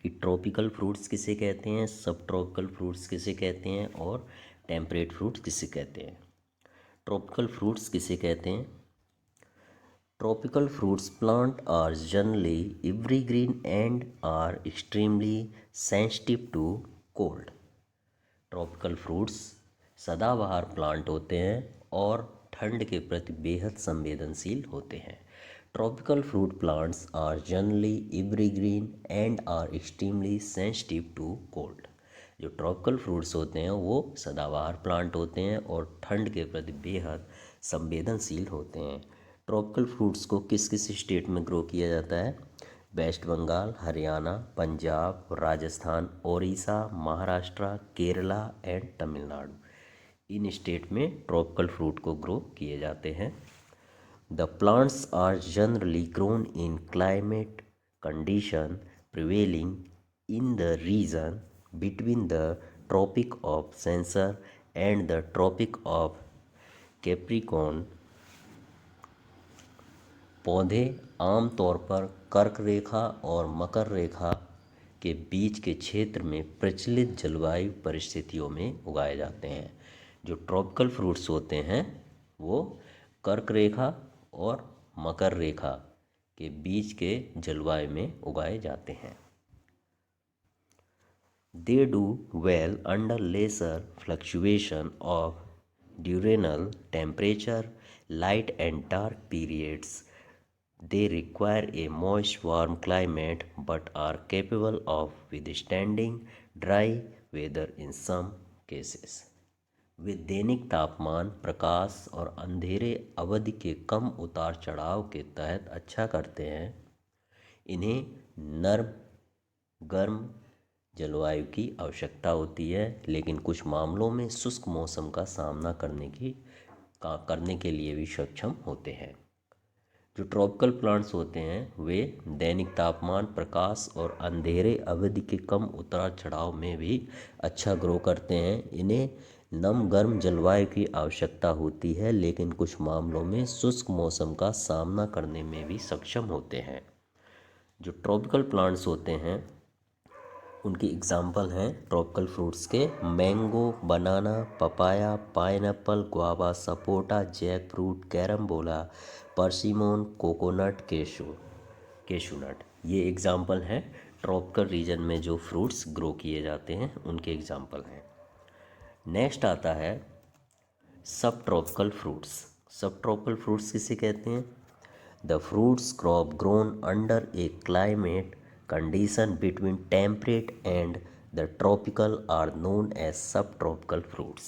कि tropical fruits किसे कहते हैं, सब ट्रॉपिकल फ्रूट्स किसे कहते हैं और टेम्परेट फ्रूट्स किसे कहते हैं। ट्रॉपिकल फ्रूट्स किसे कहते हैं? Tropical fruits plant are generally evergreen and are extremely sensitive to cold. Tropical fruits सदाबहार प्लांट होते हैं और ठंड के प्रति बेहद संवेदनशील होते हैं। Tropical fruit plants are generally evergreen and are extremely sensitive to cold. जो ट्रॉपिकल फ्रूट्स होते हैं वो सदाबहार प्लांट होते हैं और ठंड के प्रति बेहद संवेदनशील होते हैं। ट्रॉपिकल फ्रूट्स को किस किस स्टेट में ग्रो किया जाता है? वेस्ट बंगाल, हरियाणा, पंजाब, राजस्थान, ओडिशा, महाराष्ट्र, केरला एंड तमिलनाडु, इन स्टेट में ट्रॉपिकल फ्रूट को ग्रो किए जाते हैं। The plants are generally grown in climate condition prevailing in the region between the tropic of cancer and the tropic of capricorn. पौधे आमतौर पर कर्क रेखा और मकर रेखा के बीच के क्षेत्र में प्रचलित जलवायु परिस्थितियों में उगाए जाते हैं। जो ट्रॉपिकल फ्रूट्स होते हैं वो कर्क रेखा और मकर रेखा के बीच के जलवायु में उगाए जाते हैं। They do well under lesser fluctuation of diurnal temperature, light and dark periods. They require a moist, warm climate but are capable of withstanding dry weather in some cases. वे दैनिक तापमान, प्रकाश और अंधेरे अवधि के कम उतार चढ़ाव के तहत अच्छा करते हैं। इन्हें नर्म गर्म जलवायु की आवश्यकता होती है, लेकिन कुछ मामलों में शुष्क मौसम का सामना करने के लिए भी सक्षम होते हैं। जो ट्रॉपिकल प्लांट्स होते हैं वे दैनिक तापमान, प्रकाश और अंधेरे अवधि के कम उतार चढ़ाव में भी अच्छा ग्रो करते हैं। इन्हें नम गर्म जलवायु की आवश्यकता होती है, लेकिन कुछ मामलों में शुष्क मौसम का सामना करने में भी सक्षम होते हैं। जो ट्रॉपिकल प्लांट्स होते हैं उनकी एग्जाम्पल हैं ट्रॉपिकल फ्रूट्स के mango, banana, papaya, pineapple, guava, sapota, jack fruit, carambola, persimmon, coconut, cashew nut. ये एग्जाम्पल हैं ट्रॉपिकल रीजन में जो फ्रूट्स ग्रो किए जाते हैं उनके एग्जाम्पल हैं। नेक्स्ट आता है सब ट्रॉपिकल फ्रूट्स। सब ट्रॉपिकल फ्रूट्स किसे कहते हैं? The fruits crop grown under A climate condition between temperate and the tropical are known as subtropical fruits.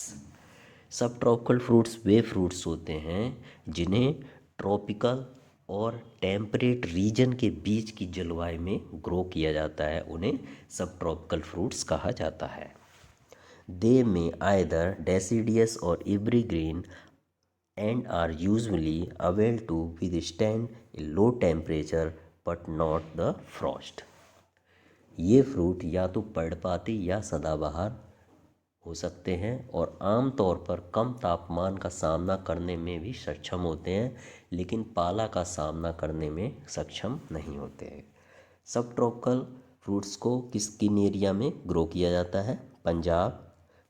Subtropical fruits वे फ्रूट्स होते हैं जिन्हें ट्रॉपिकल और टेम्परेट रीजन के बीच की जलवायु में ग्रो किया जाता है, उन्हें सबट्रॉपिकल फ्रूट्स कहा जाता है। दे में आइदर डेसिडियस और evergreen and are usually able to withstand a low temperature but not the frost. ये फ्रूट या तो पर्णपाती या सदाबहार हो सकते हैं और आमतौर पर कम तापमान का सामना करने में भी सक्षम होते हैं, लेकिन पाला का सामना करने में सक्षम नहीं होते हैं। सब ट्रॉपिकल फ्रूट्स को किन एरिया में ग्रो किया जाता है? Punjab,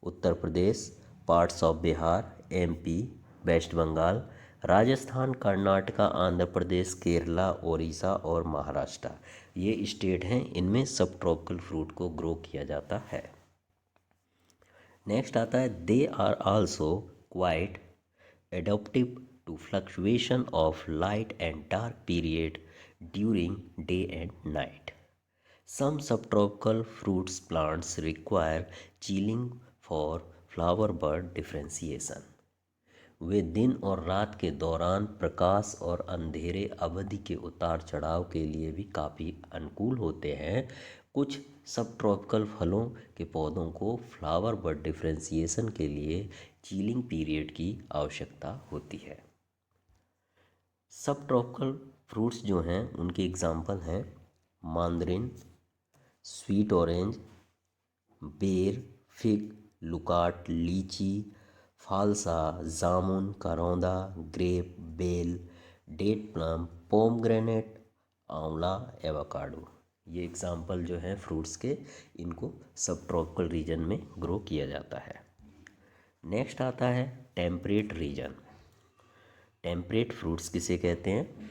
Uttar Pradesh, parts of Bihar, MP, West Bengal, Rajasthan, Karnataka, Andhra Pradesh, Kerala, Odisha और महाराष्ट्र, ये स्टेट हैं इनमें सब ट्रॉपिकल फ्रूट को ग्रो किया जाता है। नेक्स्ट आता है they are also quite adaptive to fluctuation of light and dark period during day and night. Some subtropical fruits plants require chilling for flower bud differentiation. वे दिन और रात के दौरान प्रकाश और अंधेरे अवधि के उतार चढ़ाव के लिए भी काफ़ी अनुकूल होते हैं। कुछ सब ट्रॉपिकल फलों के पौधों को फ्लावर बड डिफ्रेंसिएशन के लिए चीलिंग पीरियड की आवश्यकता होती है। सब ट्रॉपिकल फ्रूट्स जो हैं उनके एग्जाम्पल हैं मांदरिन, स्वीट ऑरेंज, बेर, फिग, लुकाट, लीची, फालसा, जामुन, करौंदा, ग्रेप, बेल, डेट प्लम, पोमग्रेनेट, आंवला, एवोकाडो। ये एग्जाम्पल जो है फ्रूट्स के, इनको सब ट्रॉपिकल रीजन में ग्रो किया जाता है। नेक्स्ट आता है टेम्परेट रीजन। टेम्परेट फ्रूट्स किसे कहते हैं?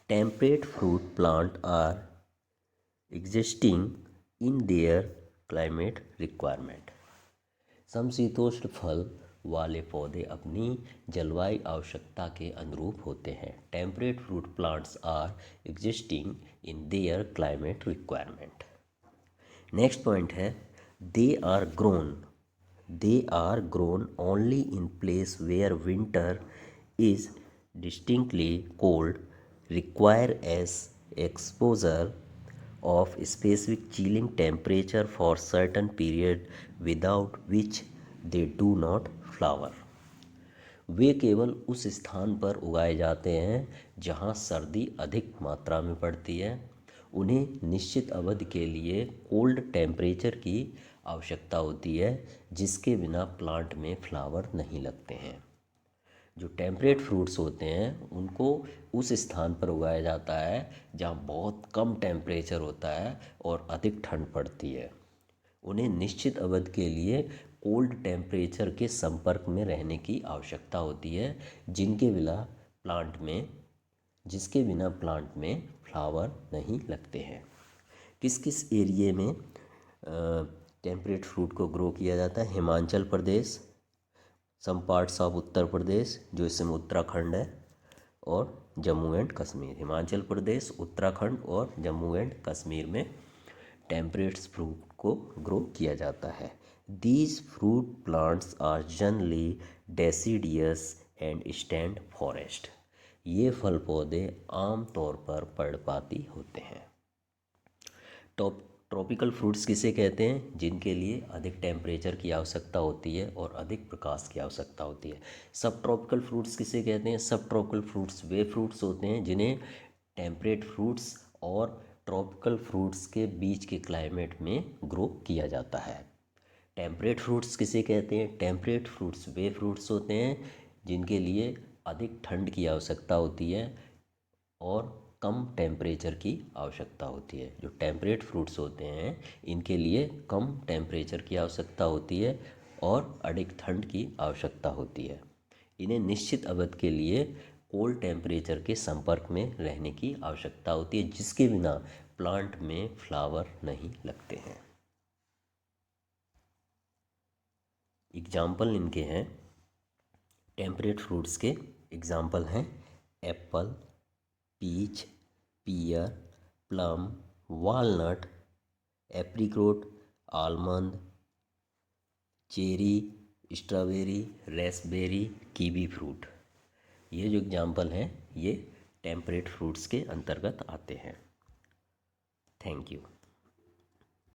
Temperate fruit plant are existing in their climate requirement. समशीतोष्ण फल वाले पौधे अपनी जलवायु आवश्यकता के अनुरूप होते हैं। Temperate fruit plants are existing in their climate requirement. Next point है they are grown only in place where winter is distinctly cold, requires exposure of specific chilling temperature for certain period without which they do not flower। वे केवल उस स्थान पर उगाए जाते हैं जहाँ सर्दी अधिक मात्रा में पड़ती है। उन्हें निश्चित अवधि के लिए कोल्ड टेम्परेचर की आवश्यकता होती है, जिसके बिना प्लांट में फ्लावर नहीं लगते हैं। जो टेम्परेट फ्रूट्स होते हैं उनको उस स्थान पर उगाया जाता है जहाँ बहुत कम टेम्परेचर होता है और अधिक ठंड पड़ती है। उन्हें निश्चित अवधि के लिए कोल्ड टेम्परेचर के संपर्क में रहने की आवश्यकता होती है, जिसके बिना प्लांट में फ्लावर नहीं लगते हैं। किस किस एरिए में टेम्परेट फ्रूट को ग्रो किया जाता है? Himachal Pradesh, some parts of Uttar Pradesh जो इसमें उत्तराखंड है, और जम्मू एंड कश्मीर। हिमाचल प्रदेश, उत्तराखंड और जम्मू एंड कश्मीर में टेम्परेट फ्रूट को ग्रो किया जाता है। These fruit plants are generally deciduous and stand forest. ये फल पौधे आम तौर पर पर्णपाती होते हैं। ट्रॉपिकल फ्रूट्स किसे कहते हैं? जिनके लिए अधिक टेम्परेचर की आवश्यकता होती है और अधिक प्रकाश की आवश्यकता होती है। सब ट्रॉपिकल फ्रूट्स किसे कहते हैं? सब ट्रॉपिकल फ्रूट्स वे फ्रूट्स होते हैं जिन्हें टेम्परेट फ्रूट्स और ट्रॉपिकल फ्रूट्स के बीच के क्लाइमेट में ग्रो किया जाता है। टेम्परेट फ्रूट्स किसे कहते हैं? टेम्परेट फ्रूट्स वे फ्रूट्स होते हैं जिनके लिए अधिक ठंड की आवश्यकता होती है और कम टेम्परेचर की आवश्यकता होती है। जो टेम्परेट फ्रूट्स होते हैं इनके लिए कम टेम्परेचर की आवश्यकता होती है और अधिक ठंड की आवश्यकता होती है। इन्हें निश्चित अवधि के लिए कोल्ड टेम्परेचर के संपर्क में रहने की आवश्यकता होती है, जिसके बिना प्लांट में फ्लावर नहीं लगते हैं। एग्जाम्पल इनके हैं, टेम्परेट फ्रूट्स के एग्जाम्पल हैं apple, peach, pear, plum, walnut, apricot, almond, cherry, strawberry, raspberry, kiwi fruit. ये जो एग्जाम्पल हैं ये टेम्परेट फ्रूट्स के अंतर्गत आते हैं। Thank you.